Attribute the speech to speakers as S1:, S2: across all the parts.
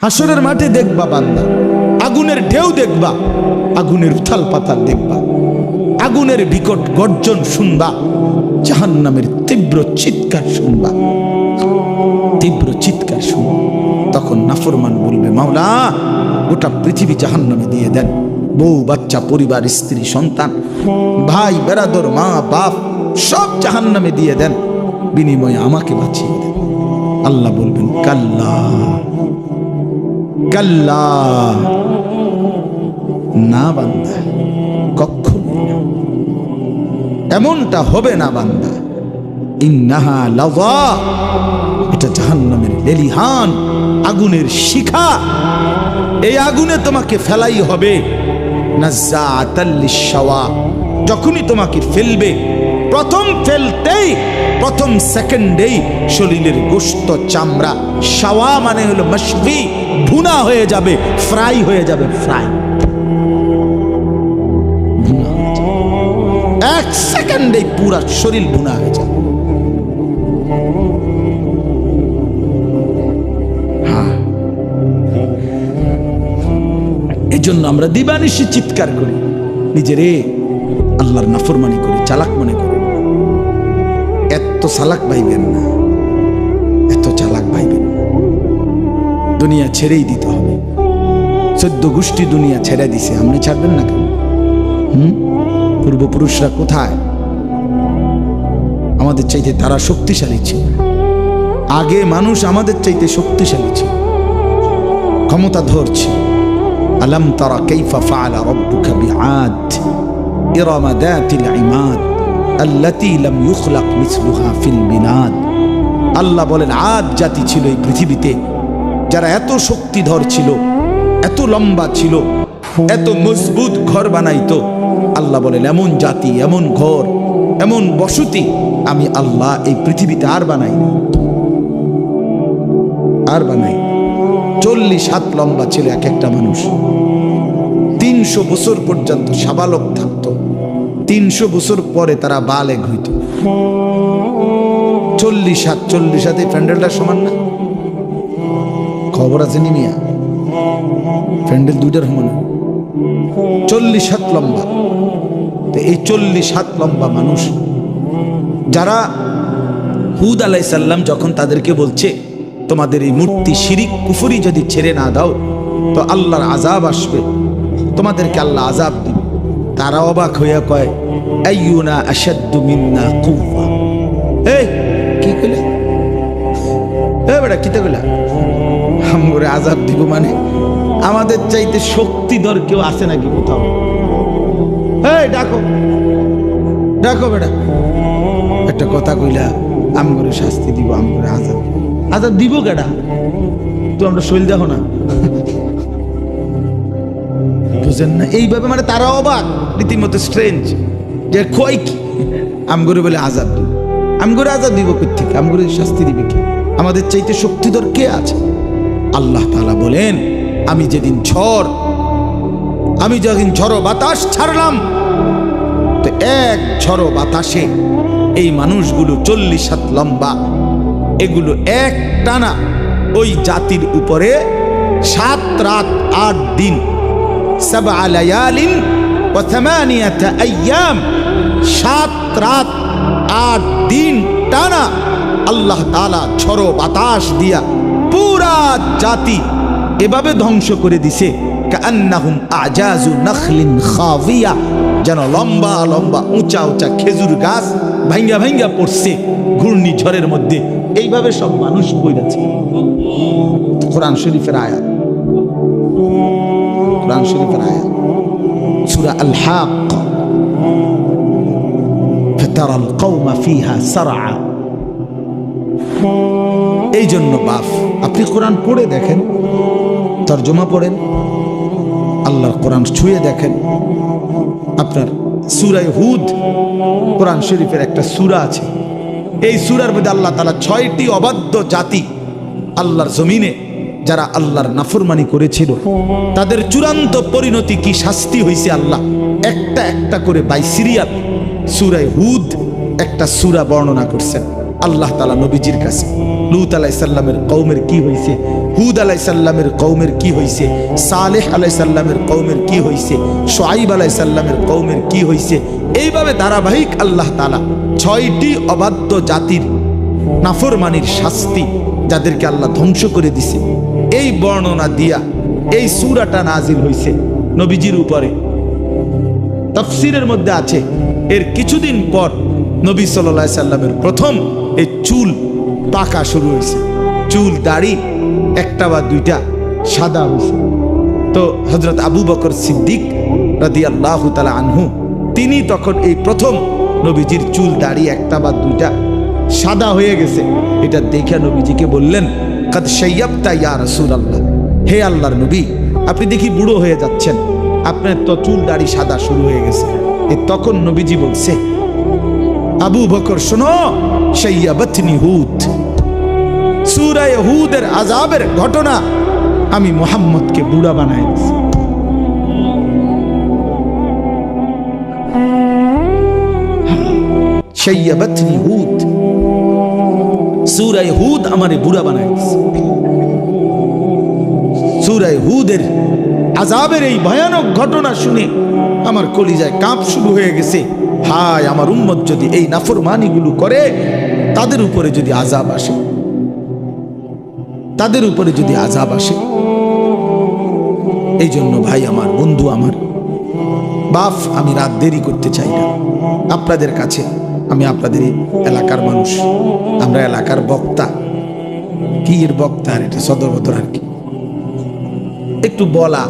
S1: হাসরের মাঠে দেখবা বান্দা, আগুনের ঢেউ দেখবা, আগুনের উথাল পাতাল দেখবা, আগুনের বিকট গর্জন শুনবা, জাহান্নামের তীব্র চিৎকার শুনবা, তীব্র চিৎকার শুনবা। তখন নাফরমান বলবে, মাওলা গোটা পৃথিবী জাহান্নামে দিয়ে দেন, বউ বাচ্চা পরিবার স্ত্রী সন্তান ভাই বেরাদর মা বাপ সব জাহান্নামে দিয়ে দেন, বিনিময়ে আমাকে বাঁচিয়ে দেন। আল্লাহ বলবেন, কাল্লা কাল্লা, না বান্দা, কখনোই না, এমনটা হবে না বান্দা। ইন্নাহা লাযা, এটা জাহান্নামের লেলিহান আগুনের শিখা, এই আগুনে তোমাকে ফেলাই হবে। নাজ্জাআতাল লিশ-শাওয়া, যখনই তোমাকে ফেলবে প্রথম ফেলতেই প্রথম সেকেন্ডেই শরীরের গোশত চামড়া, শাওয়া মানে হলো মাশফি, ভুনা হয়ে যাবে, ফ্রাই হয়ে যাবে, ফ্রাই ভুনা হয়ে যাবে, এক সেকেন্ডেই পুরা শরীর ভুনা হয়ে যাবে। এই জন্য আমরা দিবানিশি চিৎকার করি, নিজেরে আল্লাহর নাফরমানি করি, চালাক মনে করি। এত চালাক ভাইবেন না, এত চালাক ভাইবেন না। দুনিয়া ছেড়েই দিতে হবে। 14 গোষ্ঠী দুনিয়া ছেড়ে দিছে, আপনি ছাড়বেন না কেন? পূর্বপুরুষরা কোথায়? আমাদের চাইতে তারা শক্তিশালী ছিল। আগে মানুষ আমাদের চাইতে শক্তিশালী ছিল, ক্ষমতাধর ছিল। আলম তারা কাইফা ফাআলা রাব্বুকা বিআদ ইরাম যাতিল ইমাদ আল্লাতী লাম ইউখলাক মিসলুহা ফিল বিনাদ। আল্লাহ বলেন, আদ জাতি ছিল এই পৃথিবীতে যারা এত শক্তিধর ছিল, এত লম্বা ছিল, এত মজবুত ঘর বানাইতো। আল্লাহ বলেন, এমন জাতি, এমন ঘর, এমন বসতি আমি আল্লাহ এই পৃথিবীতে আর বানাই, আর বানাই। 40 হাত লম্বা ছিল এক একটা মানুষ। 300 বছর পর্যন্ত সাবালক থাকতো, 300 বছর পরে তারা বালেগ হইত। 40 হাত, 40 হাতে প্যান্ডেলটার সমান না? খবর আছে নি মিয়া? প্যান্ডেল দুইটার সমান, 40 হাত লম্বা। তো এই 40 হাত লম্বা মানুষ যারা, হুদ আলাইহিস সালাম যখন তাদেরকে বলছে, তোমাদের এই মূর্তি শিরিক কুফরি যদি ছেড়ে না দাও তো আল্লাহর আযাব আসবে, তোমাদেরকে আল্লাহ আযাব দিবে। তারা অবাক হইয়া কয়, আইয়ুনা আশাদ্দু মিন্না কুওয়া। এই কি কইলা? এই বেটা কিতা কইলা? আমগরে আযাব দিব মানে আমাদের চাইতে শক্তিধর কেউ আছে নাকি কোথাও? এই ডাকো ডাকো বেটা, একটা কথা কইলা আমগরে শাস্তি দিব, আমগরে আযাব। আযাব দিব কেডা? তো আমরা শৈল দেখো না, বুঝেন না? এইভাবে মানে তারা অবাক, রীতিমতো স্ট্রেঞ্জ, যে কই কি আমগরে বলে আযাব দিব। আমগরে আযাব দিব কই থেকে? আমগরে শাস্তি দিবে কি? আমাদের চাইতে শক্তিধর কে আছে? আল্লাহ তাআলা বলেন, আমি যেদিন ঝড়ো বাতাস ছাড়লাম, তো এক ঝড়ো বাতাসে এই মানুষগুলো 40 হাত লম্বা, এগুলো এক টানা ওই জাতির উপরে 7 রাত 8 দিন, 7 লায়ালিন ওয়া 8 আইয়াম, 7 রাত 8 দিন টানা আল্লাহ তাআলা ঝড়ো বাতাস দিয়া পুরা জাতি এভাবে ধ্বংস করে দিছে, কান্নাহুম আজাজু নাখলিন খাবিয়া, যেন লম্বা লম্বা উঁচা উঁচা খেজুর গাছ ভাঙ্গা ভাঙ্গা পড়ছে ঘূর্ণিঝড়ের মধ্যে। এইভাবে সব মানুষ পড়েছে। কোরআন শরীফের আয়াত, কোরআন শরীফের আয়াত, সূরা আল হাক, ফাতারাল কওমা ফিহা সারআ। এই জন্য বাপ, আপনি কোরআন পড়ে দেখেন, তরজমা পড়েন, আল্লাহর কোরআন ছুঁয়ে দেখেন। আপনার সূরা হুদ, কোরআন শরীফের একটা সূরা আছে, এই সূরার মধ্যে আল্লাহ তাআলা 6টি অবাধ্য জাতি আল্লাহর জমিনে যারা আল্লাহর নাফরমানি করেছিল তাদের চূড়ান্ত পরিণতি কি শাস্তি হয়েছে আল্লাহ একটা একটা করে বাই সিরিয়াল সূরা হুদ একটা সূরা বর্ণনা করছেন। আল্লাহ তাআলা নবীজির কাছে লূত আলাইহিস সালামের কওমের কি হয়েছে হুদ আলাইসাল্লামের কওমের কি হইছে, সালেহ আলাইসাল্লামের কওমের কি হইছে, শুআইব আলাইসাল্লামের কওমের কি হইছে। এইভাবে ধারাবাহিক আল্লাহ তাআলা 6টি অবাধ্য জাতির নাফরমানির শাস্তি, যাদেরকে আল্লাহ ধ্বংস করে দিছে, এই বর্ণনা দিয়া এই সূরাটা নাজিল হইছে নবীজির উপরে। তাফসীরের মধ্যে আছে এর কিছুদিন পর নবী সাল্লাল্লাহু আলাইহি সাল্লামের প্রথম এই চুল পাকা শুরু হয়েছে, চুল দাড়ি একটা বা দুইটা সাদা হয়েছে। তো হযরত আবু বকর সিদ্দিক রাদিয়াল্লাহু তাআলা আনহু তিনি তখন এই প্রথম নবীজির চুল দাড়ি একটা বা দুইটা সাদা হয়ে গেছে, এটা দেখে নবীজিকে বললেন, কাদ শাইয়াবতা ইয়া রাসূলুল্লাহ, হে আল্লাহর নবী, আপনি দেখি বুড়ো হয়ে যাচ্ছেন, আপনার তো চুল দাড়ি সাদা শুরু হয়ে গেছে। তখন নবীজি বলছে, আবু বকর শোনো, শাইয়াবাতনি হুদ, সূরা হুদের আযাবের ঘটনা আমি মুহাম্মদকে বুড়া বানাই দিয়েছি। শাইয়াবাতনি হুদ, সূরা হুদ আমারে বুড়া বানাই দিয়েছে। সূরা হুদের আযাবের এই ভয়ানক ঘটনা শুনে আমার কলিজায় কাঁপ শুরু হয়ে গেছে। হায়, আমার উম্মত যদি এই নাফরমানিগুলো করে, তাদের উপরে যদি আযাব আসে, তাদের উপরে যদি আযাব আসে। এই জন্য ভাই আমার, বন্ধু আমার, বাপ, আমি রাত দেরি করতে চাই না আপনাদের কাছে। আমি আপনাদের এলাকার মানুষ, আমরা এলাকার বক্তা, কি এর বক্তা আর এটা সদর বদর আর কি, একটু বলা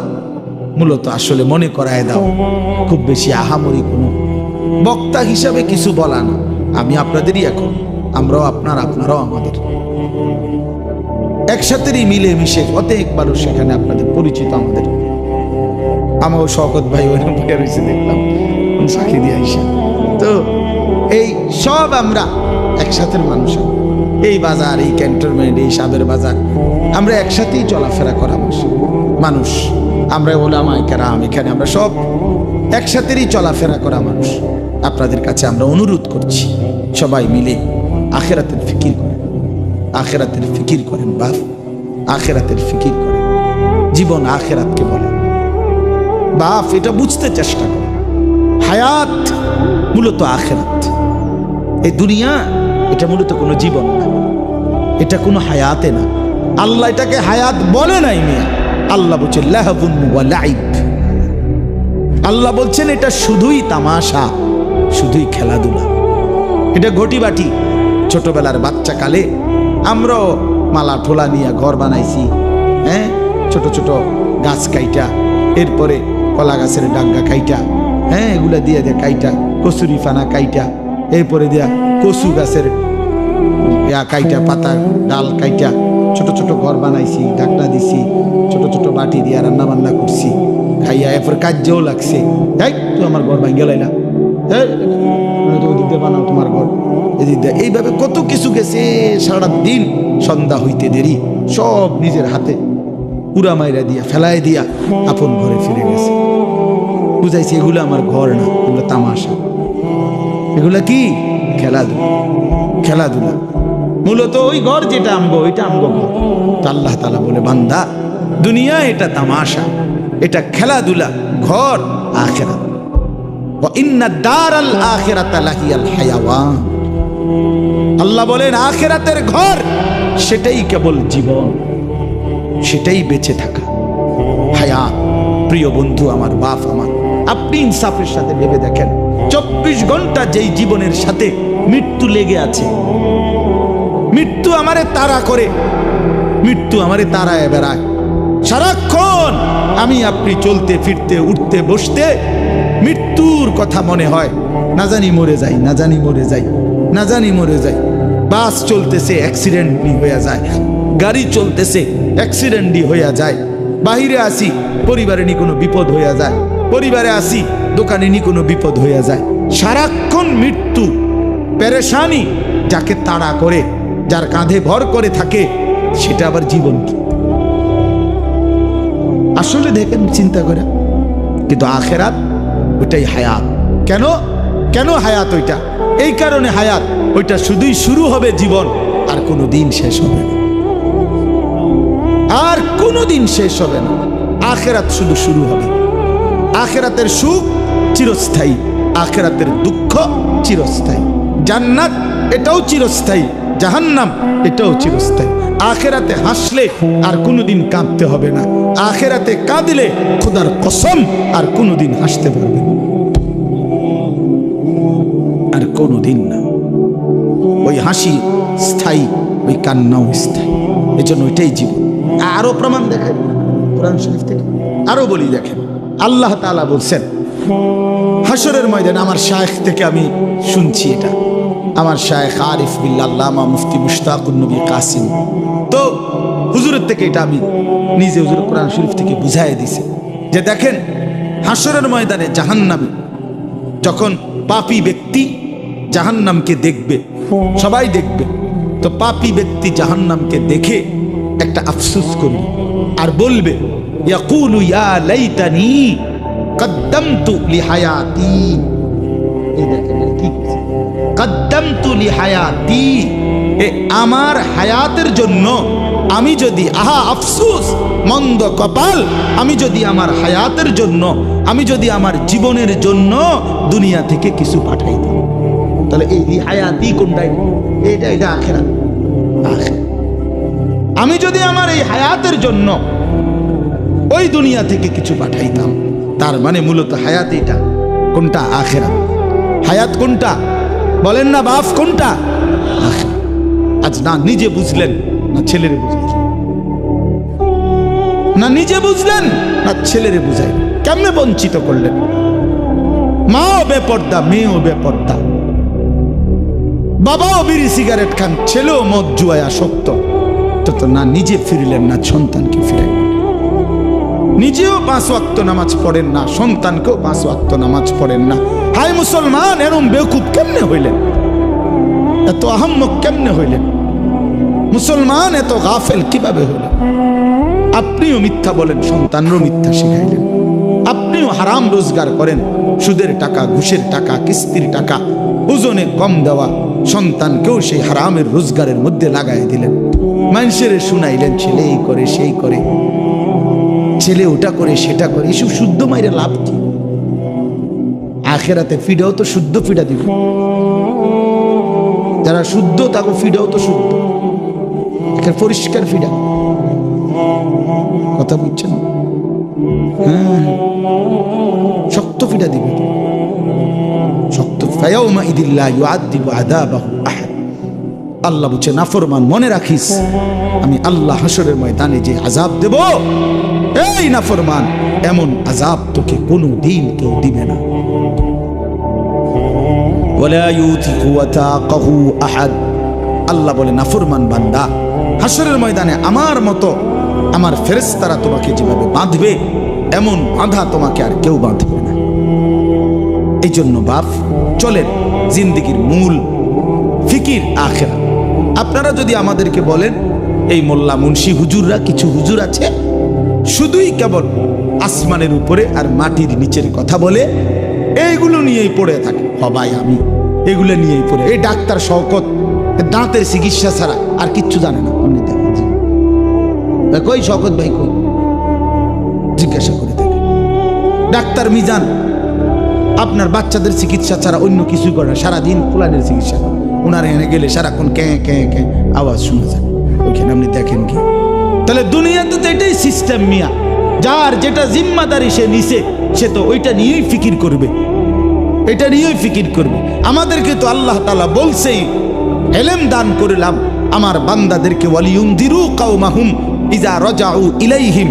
S1: মূলত আসলে মনে করায় দাও, খুব বেশি আহামরি কোনো বক্তা হিসাবে কিছু বলা না। আমি আপনাদেরই এখন, আমরাও আপনার, আপনারাও আমাদের, একসাথেই মিলে মিশে অনেক মানুষ সেখানে আপনাদের পরিচিত। আমাদের আমার শওকত ভাই ওইরকম রয়েছে দেখলাম সাক্ষী দিয়ে আইসা। তো এই সব আমরা একসাথে মানুষ, এই বাজার, এই ক্যান্টনমেন্ট, এই সাবের বাজার, আমরা একসাথেই চলাফেরা করা মানুষ। আমরা ওলামায়ে কেরাম, এখানে আমরা সব একসাথেই চলাফেরা করা মানুষ। আপনাদের কাছে আমরা অনুরোধ করছি, সবাই মিলে আখিরাতের ফিকির করেন, আখিরাতের ফিকির করেন বাপ, আখিরাতের ফিকির করেন। জীবন আখিরাতকে বলে বাপ, এটা বুঝতে চেষ্টা করেন। হায়াত মূলত আখিরাত, এই দুনিয়া এটা মূলত কোনো জীবন না, এটা কোনো হায়াতে না। আল্লাহ এটাকে হায়াত বলে নাই মিয়া, আল্লাহ বলছেন লাহবুন ওয়া লাইব। আল্লাহ বলছেন এটা শুধুই তামাশা, শুধুই খেলাধুলা, এটা ঘটি বাটি। ছোটবেলার বাচ্চা কালে আমরাও মালা ঠোলা নিয়ে ঘর বানাইছি, হ্যাঁ, ছোট ছোট গাছ কাইটা, এরপরে কলা গাছের ডাঙ্গা কাইটা, হ্যাঁ, এগুলা দিয়ে দেয়া কাইটা, কচুরি ফানা কাইটা, এরপরে দেয়া কচু গাছের কাইটা, পাতা ডাল কাইটা ছোট ছোট ঘর বানাইছি, ঢাকনা দিছি, ছোট ছোট বাটি দিয়ে রান্না বান্না করছি, খাইয়া এরপর কাজেও লাগছে। এই তুই আমার ঘর ভাঙিয়ে লাইলা, ওদিক দিয়ে বানাও তোমার ঘর, এদিক দিয়ে, এইভাবে কত কিছু গেছে। সারা দিন সন্ধ্যা হইতে দেরি, সব নিজের হাতে পুরা মাইরা দিয়া ফেলায় দিয়া আপন ঘরে ফিরে গেছে। বুঝাইছি এগুলো আমার ঘর না, এগুলো তামাশা, এগুলা কি খেলাধুলা, খেলাধুলা। মূলত ওই ঘর যেটা আমগো, ওইটা আমগো ঘর। আল্লাহ তাআলা বলে, বান্দা, দুনিয়া এটা তামাশা, এটা খেলাধুলা, ঘর আখিরাত। ওয়া ইন্না দারাল আখিরাতা লাহিয়াল হায়াওয়ান। আল্লাহ বলেন আখিরাতের ঘর সেটাই কেবল জীবন, সেটাই বেঁচে থাকা, হায়াত। প্রিয় বন্ধু আমার, বাপ আমার, আপনি ইনসাফের সাথে ভেবে দেখেন, 24 ঘন্টা যেই জীবনের সাথে মৃত্যু লেগে আছে, মৃত্যু আমারে তাড়া করে, মৃত্যু আমারে তাড়ায় বেড়ায় সারাক্ষণ। আমি আপনি চলতে ফিরতে উঠতে বসতে মৃত্যুর কথা মনে হয়, না জানি মরে যাই, না জানি মরে যাই, না জানি মরে যাই। বাস চলতেছে অ্যাক্সিডেন্টই হয়ে যায়, গাড়ি চলতেছে অ্যাক্সিডেন্টই হয়ে যায়। বাহিরে আসি পরিবারে নি কোনো বিপদ হয়ে যায়, পরিবারে আসি দোকানে নি কোনো বিপদ হয়ে যায়। সারাক্ষণ মৃত্যু, পেরেশানি যাকে তাড়া করে, যার কাঁধে ভর করে থাকে, সেটা আবার জীবন কি? আসলে দেখেন চিন্তা করে। কিন্তু আখিরাত ওইটাই হায়াত। কেন কেন হায়াত ওইটা? এই কারণে হায়াত ওইটা শুধুই শুরু হবে জীবন, আর কোনো দিন শেষ হবে না। আর কোনোদিন শেষ হবে না। আখিরাত শুধু শুরু হবে। আখিরাতের সুখ চিরস্থায়ী, আখিরাতের দুঃখ চিরস্থায়ী। জান্নাত এটাও চিরস্থায়ী, জাহান্নাম এটাও চিরস্থায়ী। আখিরাতে হাসলে আর কোনোদিন কাঁদতে হবে না, আখিরাতে কাঁদলে খোদার কসম আর কোনোদিন হাসতে পারবে না, আর কোনোদিন না। ওই হাসি স্থায়ী, ওই কান্নাও স্থায়ী। এই জন্য ওইটাই জীবন। আরো প্রমাণ দেখেন কোরআন শরীফ থেকে, আরো বলি দেখেন। আল্লাহ তাআলা বলছেন হাসরের ময়দানে, আমার শায়েখ থেকে আমি শুনছি এটা, আমার শায়েখ আরিফ বিল্লাহ আল্লামা মুফতি মুশতাকুন নবী কাসিম, তো হুজুরের থেকে এটা আমি নিজে হুজুর কোরআন শরীফ থেকে বুঝাই দিছে যে দেখেন হাসরের ময়দানে জাহান্নামী যখন পাপী ব্যক্তি জাহান্নামকে দেখবে, সবাই দেখবে, তো পাপী ব্যক্তি জাহান্নামকে দেখে একটা আফসোস করবে আর বলবে ইয়াকুলু ইয়া লাইতানি কদ্দামতু লিহায়াতি। এই দেখেন কি কদ্দামতু লিহায়াতি, আমার হায়াতের জন্য আমি যদি, আহা আফসোস, মন্দ কপাল, আমি যদি আমার হায়াতের জন্য, আমি যদি আমার জীবনের জন্য দুনিয়া থেকে কিছু পাঠাইতাম। তাহলে এই লিহায়াতি কোনটাই? এটা আখিরাত। আমি যদি আমার এই হায়াতের জন্য ওই দুনিয়া থেকে কিছু পাঠাইতাম, তার মানে মূলত হায়াত এটা কোনটা? আখিরাত। হায়াত কোনটা বলেন না বাপ, কোনটা? আখিরাত। আজ না নিজে বুঝলেন না ছেলেরে বুঝলেন, না নিজে বুঝলেন না ছেলেরে বুঝাইলেন, কেমনে বঞ্চিত করলেন? মাও বেপর্দা, মেয়েও বেপর্দা, বাবাও বিড়ি সিগারেট খান, ছেলেও মদ জুয়ায় আসক্ত, তো না নিজে ফিরলেন না সন্তানকে ফিরাইলেন। নিজেও 5 ওয়াক্ত নামাজ পড়েন না, সন্তানকেও 5 ওয়াক্ত নামাজ পড়েন না। হায় মুসলমান, এরম বেকুব কেমনে হইলেন? এত আহাম্মক কেমনে হইলেন? মুসলমান এত গাফেল কিভাবে হইলেন? আপনিও মিথ্যা বলেন, সন্তানরও মিথ্যা শিখাইলেন। আপনিও হারাম রোজগার করেন, সুদের টাকা, ঘুষের টাকা, কিস্তির টাকা, ওজনে কম দেওয়া সন্তানকেও সেই হারামের রোজগারের মধ্যে লাগাই দিলেন। মানুষের শুনাইলেন ছেলে এই করে সেই করে, ছেলে ওটা করে সেটা করে। এসব শুদ্ধ মাইরে লাভ কি? আখেরাতে ফিডাও তো শুদ্ধ ফিডা দিবে, যারা শুদ্ধ তাকে ফিডাও তো শুদ্ধ, পরিষ্কার ফিডা। কথা বুঝছেন? হ্যাঁ, শক্ত ফিডা দিবে, শক্ত। ফায়াউমা ইদিল্লা ইউআযযিবু আযাবাহু আহাদ। আল্লাহ বলছে নাফরমান মনে রাখিস, আমি আল্লাহ হাসরের ময়দানে যে আযাব দেব, এই নাফরমান, এমন আযাব তোকে কোনো দিন কেউ দিবে না। ওয়ালা ইউথিকু ওয়াতাকাহু আহাদ। আল্লাহ বলে নাফরমান বান্দা, হাসরের ময়দানে আমার মতো আমার ফেরেশতারা তোমাকে যেভাবে বাঁধবে, এমন বাঁধা তোমাকে আর কেউ বাঁধবে না। এই জন্য বাপ চলেন, জিন্দেগির মূল ফিকির আখিরাত। আপনারা যদি আমাদেরকে বলেন এই মোল্লা মুন্সি হুজুররা, কিছু হুজুর আছে শুধুই কেবল আসমানের উপরে আর মাটির নিচের কথা বলে, এইগুলো নিয়েই পড়ে থাকে। হবাই আমি এগুলো নিয়েই পড়ে। এই ডাক্তার শওকত দাঁতের চিকিৎসা ছাড়া আর কিচ্ছু জানে না। আপনি দেখেন কই শওকত ভাই, কই জিজ্ঞাসা করে দেখেন। ডাক্তার মিজান আপনার বাচ্চাদের চিকিৎসা ছাড়া অন্য কিছু করে না, সারাদিন ফুলানের চিকিৎসা। ওনার এনে গেলে সারাক্ষণ ক্যাঁ ক্যাঁ ক্যাঁ আওয়াজ শোনা যায়, ওইখানে আপনি দেখেন কি? তাহলে দুনিয়াতে তো এটাই সিস্টেম মিয়া, যার যেটা জিম্মাদারি সে নিছে, সে তো ওইটা নিয়েই ফিকির করবে, এটা নিয়েই ফিকির করবে। আমাদেরকে তো আল্লাহ তাআলা বলছেই, ইলম দান করলাম আমার বান্দাদেরকে, ওয়ালিউনদিরু কাওমাহুম ইজা রাজাউ ইলাইহিম।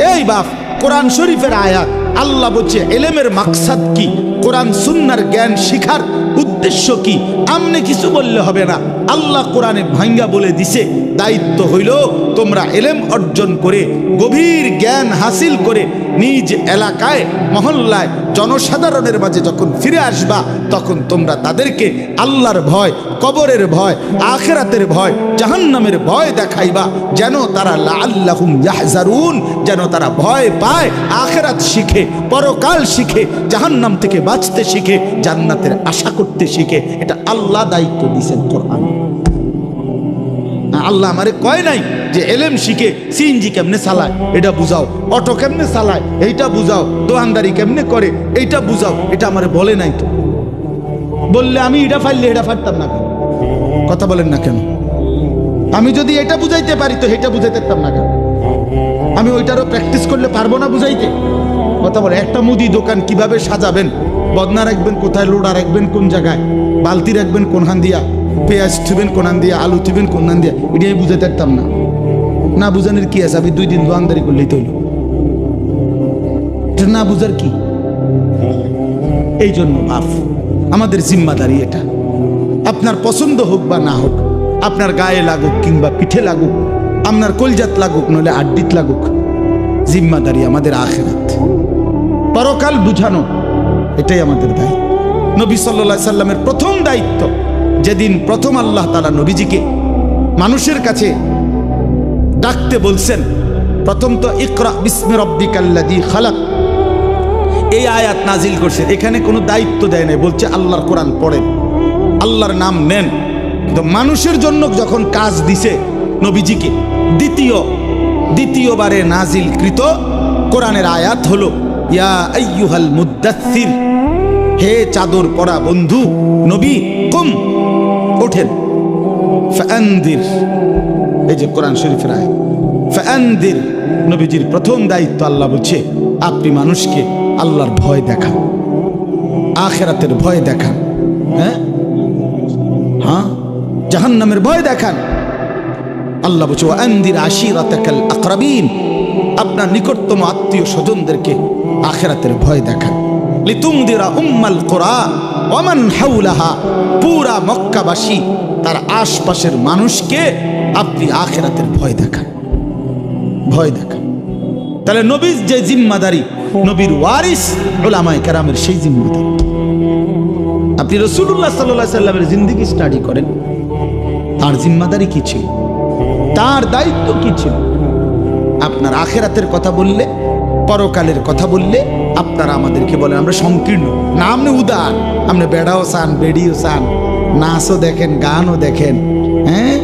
S1: এই বাপ, কোরআন শরীফের আয়াত। আল্লাহ বলছে ইলমের মাকসাদ কি, কোরআন সুন্নাহর জ্ঞান শিখার উদ্দেশ্য কি, আমনে কিছু বললে হবে না। আল্লাহ কোরআনে ভাঙ্গা বলে দিছে, দায়িত্ব হইল তোমরা ইলম অর্জন করে, গভীর জ্ঞান হাসিল করে নিজ এলাকায়, মহল্লায়, জনসাধারণের মাঝে যখন ফিরে আসবা, তখন তোমরা তাদেরকে আল্লাহর ভয়, কবরের ভয়, আখিরাতের ভয়, জাহান্নামের ভয় দেখাইবা, যেন তারা লাআল্লাহুম ইয়াহজারুন, যেন তারা ভয় পায়, আখিরাত শিখে, পরকাল শিখে, জাহান্নাম থেকে বাঁচতে শিখে, জান্নাতের আশা করতে শিখে। এটা আল্লাহ দায়িত্ব দিয়েছেন কোরআন। আল্লাহ আমারে কয় নাই যে এলেম শিখে সিএনজি কেমনে চালায় এটা বুঝাও, অটো কেমনে চালায় এইটা বুঝাও, দোকানদারি কেমনে করে এইটা বুঝাও, এটা আমারে বলে নাই। তো বললে আমি এটা ফাইললে এটা ফাটতাম না কেন? কথা বলেন না কেন? আমি যদি এটা বুঝাইতে পারি তো এটা বুঝাইতে পারতাম না কেন? আমি ওইটারও প্র্যাকটিস করলে পারবো না বুঝাইতে? কথা বলে, একটা মুদি দোকান কিভাবে সাজাবেন, বদনা রাখবেন কোথায়, লোড়া রাখবেন কোন জায়গায়, বালতি রাখবেন কোনখান দিয়া, পেঁয়াজ থুবেন কোনখান দিয়া, আলু থুবেন কোনখান দিয়া, এটা আমি বুঝাইতে পারতাম না। না বুঝানোর কি আছে? আমি 2 দিন দোকানদারি করলেই তো হইল। না বুঝার কি? এই জন্য বাপ আমাদের জিম্মাদারি এটা। আপনার পছন্দ হোক বা না হোক, আপনার গায়ে লাগুক কিংবা পিঠে লাগুক, আপনার কলজাত লাগুক নইলে আড্ডিত লাগুক, জিম্মাদারি আমাদের আখিরাত, পরকাল বুঝানো, এটাই আমাদের দায়িত্ব। নবী সাল্লাল্লাহু আলাইহি সাল্লামের প্রথম দায়িত্ব, যেদিন প্রথম আল্লাহ তাআলা নবীজিকে মানুষের কাছে ডাকতে বলছেন, প্রথম তো ইকরা বিসমি রাব্বিকাল্লাযী খালাক এই আয়াত নাজিল করছে। এখানে কোনো দায়িত্ব দেয় নাই, বলছে আল্লাহর কোরআন পড়েন, আল্লাহর নাম নেন। কিন্তু মানুষের জন্য যখন কাজ দিছে নবীজিকে, দ্বিতীয়বারে নাজিলকৃত কোরআনের আয়াত হলো ইয়া আইয়ুহাল মুদ্দাসসির, হে চাদর পরা বন্ধু নবী, কুম ওঠেন, ফাআনদির, এই যে কোরআন শরীফের আয়াত, ফাআনদির। নবীজির প্রথম দায়িত্ব আল্লাহ বলছে আপনি মানুষকে আল্লাহর ভয় দেখান, আখিরাতের ভয় দেখান, হ্যাঁ জাহান্নামের ভয় দেখান। আল্লাহ বলছে ওয়ানদির আশিরাতাকাল আকরাবিন, আপনার নিকটতম আত্মীয় স্বজনদেরকে আখিরাতের ভয় দেখান। লিতুনদিরা উম্মাল কুরা ওয়া মান হাওলাহা, পুরা মক্কাবাসী তার আশপাশের মানুষকে আপনি আখিরাতের ভয় দেখান, ভয় দেখান। তাহলে নবীর যে জিম্মাদারি, নবীর ওয়ারিস উলামায়ে কেরামের সেই জিম্মাদারি। আপনি রাসূলুল্লাহ সাল্লাল্লাহু আলাইহি সাল্লামের জিন্দেগি স্টাডি করেন, তার জিম্মাদারি কি ছিল, তার দায়িত্ব কি ছিল। আপনার আখিরাতের কথা বললে, পরকালের কথা বললে আপনারা আমাদেরকে বলেন আমরা সংকীর্ণ। না, আপনি উদার, আপনি বেড়াও চান, বেড়িও চান, নাচও দেখেন, গানও দেখেন, হ্যাঁ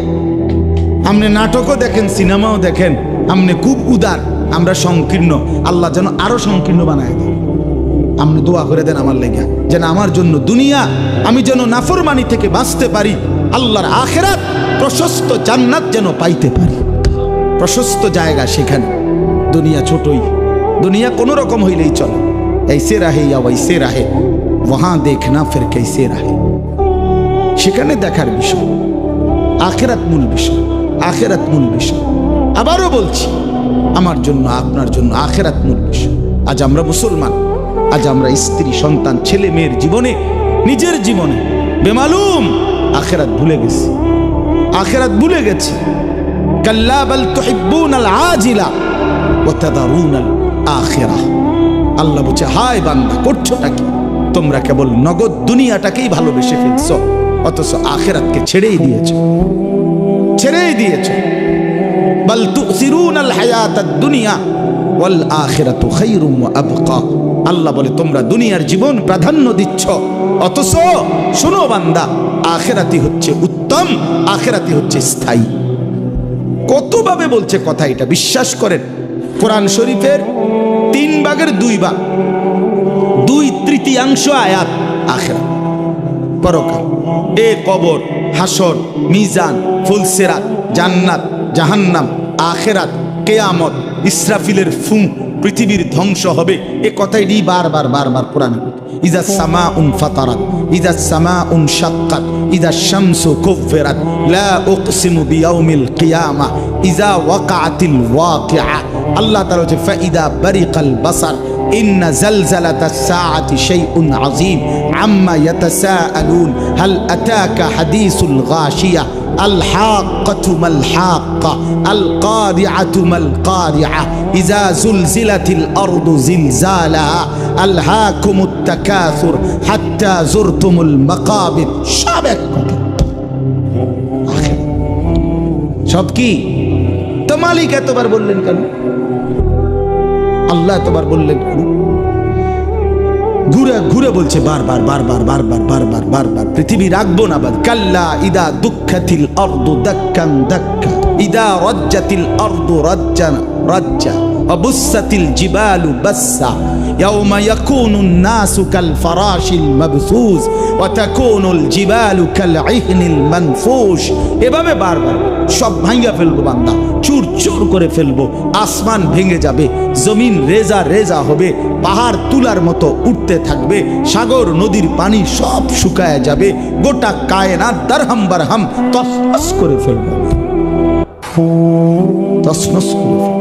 S1: আপনি নাটকও দেখেন, সিনেমাও দেখেন, আপনি খুব উদার, আমরা সংকীর্ণ। আল্লাহ যেন আরো সংকীর্ণ বানায় দেন। আপনি দোয়া করে দেন আমার লেগে, যেন আমার জন্য দুনিয়া আমি যেন নাফরমানি থেকে বাঁচতে পারি, আল্লাহর আখিরাত প্রশস্ত জান্নাত যেন পাইতে পারি, প্রশস্ত জায়গা সেখানে। দুনিয়া ছোটই, দুনিয়া কোনো রকম হইলেই চলে, ऐसे रहे या वैसे रहे, वहां देखना फिर कैसे रहे। সেখানে দেখার বিষয়, আখিরাত মূল বিষয়, আখিরাত মূল বিষয়। আবারও বলছি, আমার জন্য আপনার জন্য আখিরাত মূল বিষয়। আজ আমরা মুসলমান, আজ আমরা স্ত্রী সন্তান ছেলে মেয়ের জীবনে, নিজের জীবনে বেমালুম আখিরাত ভুলে গেছি, আখিরাত ভুলে গেছি। কাল্লা বাল তুহিব্বুনাল আজিলা ওয়া তাদারুনাল আখিরাহ। আল্লাহ বলছে হায় বান্দা, করছোটা কি? তোমরা কেবল নগদ দুনিয়াটাকেই ভালোবেসে ফেলছো, অথচ আখিরাতকে ছেড়েই দিয়েছো, ছেড়েই দিয়েছো। বাল তুসিরুনাল হায়াতাদ দুনিয়া ওয়াল আখিরাতু খায়রুম ওয়া আবকা। আল্লাহ বলে তোমরা দুনিয়ার জীবন প্রাধান্য দিচ্ছ, অথচ শোনো বান্দা, আখিরাতই হচ্ছে উত্তম, আখিরাতই হচ্ছে স্থায়ী। কতভাবে বলছে কথা, এটা বিশ্বাস করেন। কোরআন শরীফের 3 ভাগের 2 ভাগ, 2/3 আয়াত আখিরাত, পরকাল। এ কবর, হাসর, মিজান, ফুলসিরাত, জান্নাত, জাহান্নাম, আখিরাত, কিয়ামত, ইসরাফিলের ফুঁ, পৃথিবীর ধ্বংস হবে, এ কথাই বারবার বারবার কোরআন। ইযা সামাউন ফাতারাত, ইযা সামাউন শাক্কাত, ইযা শামসু কুফিরাত, লা উকসিমু বিয়াউমিল কিয়ামা, ইযা ওয়াকাআতিল ওয়াকিআ। আল্লাহ তাআলা বলেছে ফাইদা বারিকাল বাসার, ইন্না জালজালাতাস সাআতি শাইউন আযীম, আম্মা ইয়াতাসাআলুন, হাল আতাকা হাদিসুল গাশিয়া, আল হাক্কাতু মাল হাক্কা, আল কারিআতু মাল কারিআ, ইযা জুলজিলাতিল আরদু জিলজালাহা, আলহাকুমুত তাকাসুর হাত্তা যুরতুমুল মাকাবির। সব এক কথা, সব কি? তো মালিক এতবার বললেন কেন? আল্লাহ এতবার বললেন কেন? ঘুরে ঘুরে বলছে বারবার বারবার বারবার বারবার বারবার, পৃথিবী রাখবো না বাদ। কাল্লা ইদা দুঃখাতিল আরদু দাক্কান দাক্কা, ইদা রাজ্জাতিল আরদু রাজ্জান রাজ্জা, অবুসাতিল জিবালু বাসসা, ইয়াউমা ইয়াকুনুন নাসু কাল ফারাশিল মাবসুস ওয়া তাকুনুল জিবালু কাল ইহনিল মানফুশ। এভাবে বারবার সব ভাঙা ফেলবো বান্দা, চুর চুর করে ফেলবো, আসমান ভেঙে যাবে, জমিন রেজা রেজা হবে, পাহাড় তুলার মতো উঠতে থাকবে, সাগর নদীর পানি সব শুকায় যাবে, গোটা কায়নাত দারহাম বারহাম তসনস করে ফেলবো, তসনস করে ফেলবো।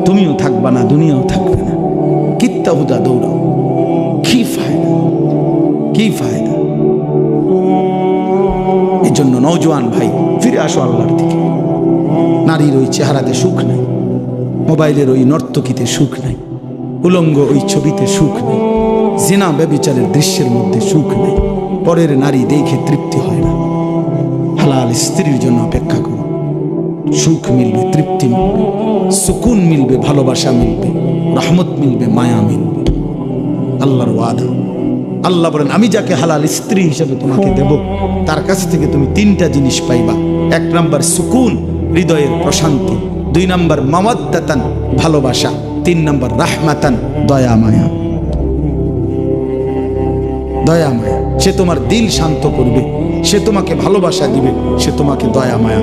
S1: তুমিও থাকবা না, দুনিয়াও থাকবে না, কিত্তা হুদা দৌড়াও, কি ফায়দা, কি ফায়দা। এই জন্য নওজোয়ান ভাই, ফিরে আসো আল্লাহর দিকে। নারীর ওই চেহারাতে সুখ নাই, মোবাইলের ওই নর্তকীতে সুখ নাই, উলঙ্গ ওই ছবিতে সুখ নেই, জিনা ব্যভিচারের দৃশ্যের মধ্যে সুখ নেই, পরের নারী দেখে তৃপ্তি হয় না। হালাল স্ত্রীর জন্য অপেক্ষা করো, সুখ মিলবে, তৃপ্তি মিলবে, সুকুন মিলবে, ভালোবাসা মিলবে, রহমত মিলবে, মায়া মিলবে। আল্লাহর ওয়াদা। আল্লাহ বলেন, আমি যাকে হালাল স্ত্রী হিসেবে তোমাকে দেব, তার কাছ থেকে তুমি তিনটা জিনিস পাইবা। 1 নাম্বার সুকুন, হৃদয়ের প্রশান্তি। 2 নাম্বার মাওয়াদ্দাতান, ভালোবাসা। 3 নাম্বার রাহমাতান, দয়া মায়া। দয়া মায়া, সে তোমার দিল শান্ত করবে, সে তোমাকে ভালোবাসা দিবে, সে তোমাকে দয়া মায়া,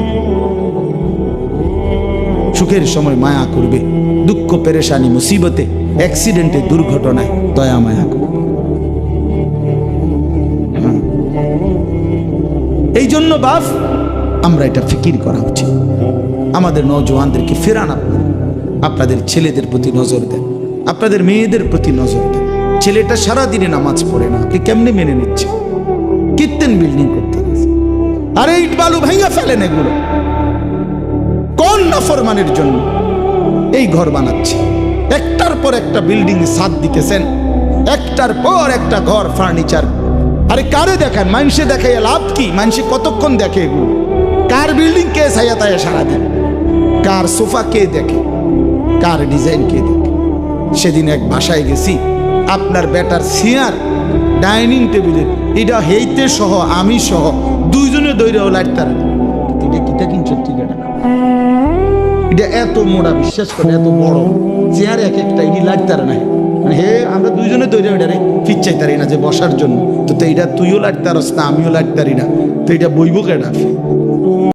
S1: সুখের সময় মায়া করবে, দুঃখ পেরেশানি মুসিবতে অ্যাক্সিডেন্টে দুর্ঘটনায় দয়া মায়া করবে। এই জন্য বাপ, আমরা এটা ফিকির করা উচিত। আমাদের নওজোয়ানদেরকে ফেরান, আপনাদের ছেলেদের প্রতি নজর দেন, আপনাদের মেয়েদের প্রতি নজর দেন। ছেলেটা সারাদিনে নামাজ পড়ে না, আপনি কেমনে মেনে নিচ্ছেন? কীর্তেন বিল্ডিং করতে, আরে ইট বালু ভাঙা ফেলেন, এগুলো কোন নাফরমানের জন্য এই ঘর বানাচ্ছে? একটার পর একটা বিল্ডিং ছাদ দিতেছেন, একটার পর একটা ঘর ফার্নিচার। আরে কারে দেখেন? মানুষে দেখে লাভ কি? মানুষে কতক্ষণ দেখে এগুলো? কার বিল্ডিং কে ছায়া তায়া সারাদিন? কার সোফা কে দেখে? কার ডিজাইন কে দেখে? সেদিন এক বাসায় গেছি, আপনার বেটার চেয়ার, ডাইনিং টেবিলের এটা হেইতে সহ আমি সহ দুইজনে দৈরে লাইট তারা। এটা কিটা কিনছ? এটা এত মোড়া, বিশ্বাস করে এত বড় চেয়ার, এক একটা ইডি লাইট তারা নাই। মানে হে, আমরা দুইজনে দৈরে ওইটারে ফিট চাইতারি না যে বসার জন্য, তো এইটা তুইও লাইট তারস না, আমিও লাইট তারি না, তো এটা বইব কেডা?